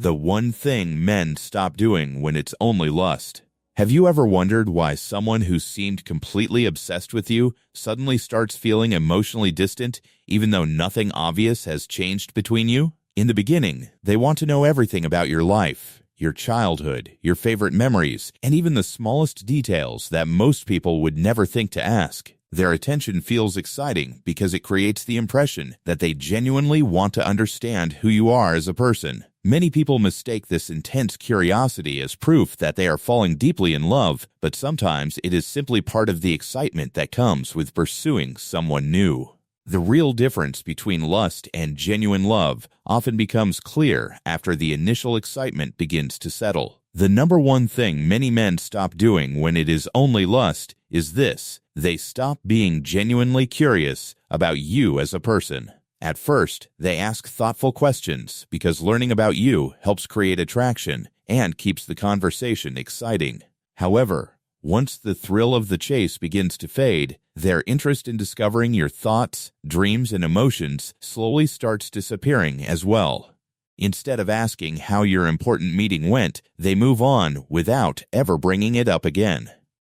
The one thing men stop doing when it's only lust. Have you ever wondered why someone who seemed completely obsessed with you suddenly starts feeling emotionally distant, even though nothing obvious has changed between you? In the beginning, they want to know everything about your life, your childhood, your favorite memories, and even the smallest details that most people would never think to ask. Their attention feels exciting because it creates the impression that they genuinely want to understand who you are as a person. Many people mistake this intense curiosity as proof that they are falling deeply in love, but sometimes it is simply part of the excitement that comes with pursuing someone new. The real difference between lust and genuine love often becomes clear after the initial excitement begins to settle. The number one thing many men stop doing when it is only lust is this: they stop being genuinely curious about you as a person. At first, they ask thoughtful questions because learning about you helps create attraction and keeps the conversation exciting. However, once the thrill of the chase begins to fade, their interest in discovering your thoughts, dreams, and emotions slowly starts disappearing as well. Instead of asking how your important meeting went, they move on without ever bringing it up again.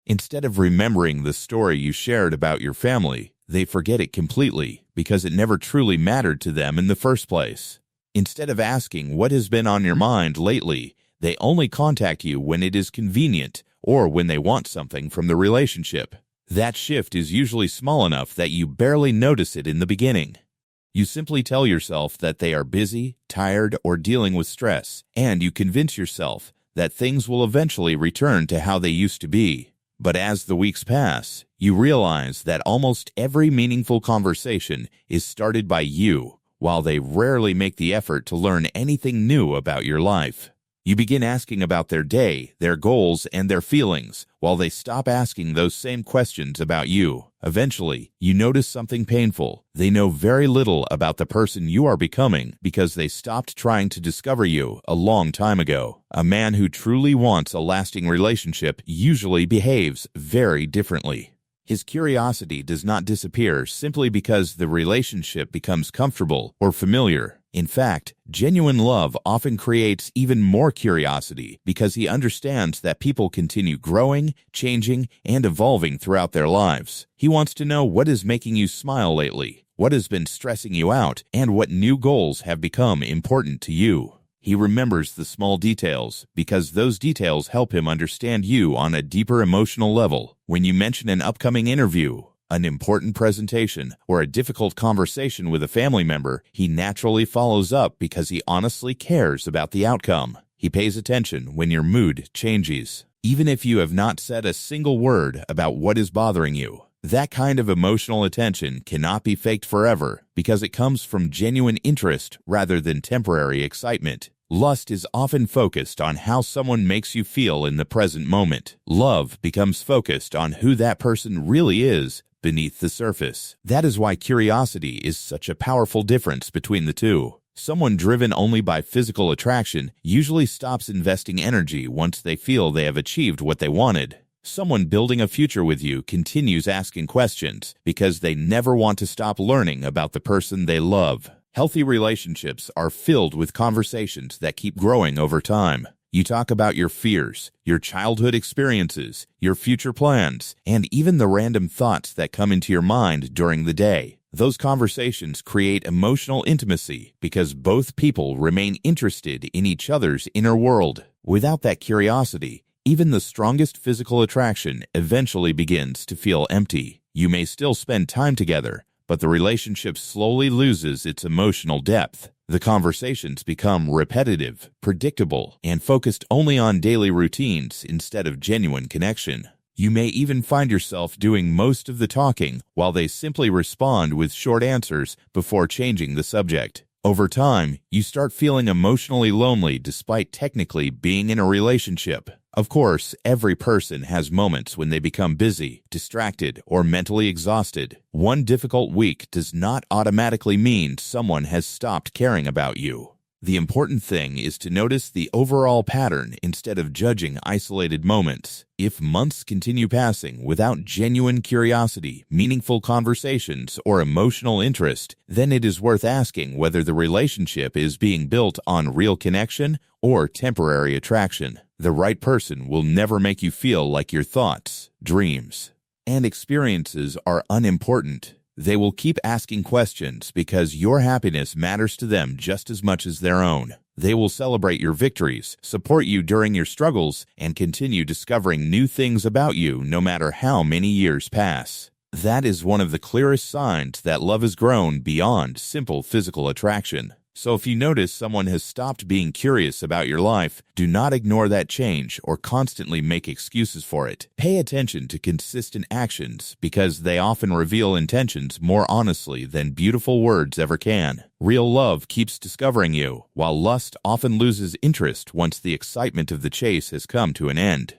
Instead of remembering the story you shared about your family, they forget it completely because it never truly mattered to them in the first place. Instead of asking what has been on your mind lately, they only contact you when it is convenient or when they want something from the relationship. That shift is usually small enough that you barely notice it in the beginning. You simply tell yourself that they are busy, tired, or dealing with stress, and you convince yourself that things will eventually return to how they used to be. But as the weeks pass, you realize that almost every meaningful conversation is started by you, while they rarely make the effort to learn anything new about your life. You begin asking about their day, their goals, and their feelings, while they stop asking those same questions about you. Eventually, you notice something painful. They know very little about the person you are becoming because they stopped trying to discover you a long time ago. A man who truly wants a lasting relationship usually behaves very differently. His curiosity does not disappear simply because the relationship becomes comfortable or familiar. In fact, genuine love often creates even more curiosity because he understands that people continue growing, changing, and evolving throughout their lives. He wants to know what is making you smile lately, what has been stressing you out, and what new goals have become important to you. He remembers the small details because those details help him understand you on a deeper emotional level. When you mention an upcoming interview, an important presentation, or a difficult conversation with a family member, he naturally follows up because he honestly cares about the outcome. He pays attention when your mood changes, even if you have not said a single word about what is bothering you. That kind of emotional attention cannot be faked forever because it comes from genuine interest rather than temporary excitement. Lust is often focused on how someone makes you feel in the present moment. Love becomes focused on who that person really is beneath the surface. That is why curiosity is such a powerful difference between the two. Someone driven only by physical attraction usually stops investing energy once they feel they have achieved what they wanted. Someone building a future with you continues asking questions because they never want to stop learning about the person they love. Healthy relationships are filled with conversations that keep growing over time. You talk about your fears, your childhood experiences, your future plans, and even the random thoughts that come into your mind during the day. Those conversations create emotional intimacy because both people remain interested in each other's inner world. Without that curiosity, even the strongest physical attraction eventually begins to feel empty. You may still spend time together, but the relationship slowly loses its emotional depth. The conversations become repetitive, predictable, and focused only on daily routines instead of genuine connection. You may even find yourself doing most of the talking while they simply respond with short answers before changing the subject. Over time, you start feeling emotionally lonely despite technically being in a relationship. Of course, every person has moments when they become busy, distracted, or mentally exhausted. One difficult week does not automatically mean someone has stopped caring about you. The important thing is to notice the overall pattern instead of judging isolated moments. If months continue passing without genuine curiosity, meaningful conversations, or emotional interest, then it is worth asking whether the relationship is being built on real connection or temporary attraction. The right person will never make you feel like your thoughts, dreams, and experiences are unimportant. They will keep asking questions because your happiness matters to them just as much as their own. They will celebrate your victories, support you during your struggles, and continue discovering new things about you no matter how many years pass. That is one of the clearest signs that love has grown beyond simple physical attraction. So if you notice someone has stopped being curious about your life, do not ignore that change or constantly make excuses for it. Pay attention to consistent actions because they often reveal intentions more honestly than beautiful words ever can. Real love keeps discovering you, while lust often loses interest once the excitement of the chase has come to an end.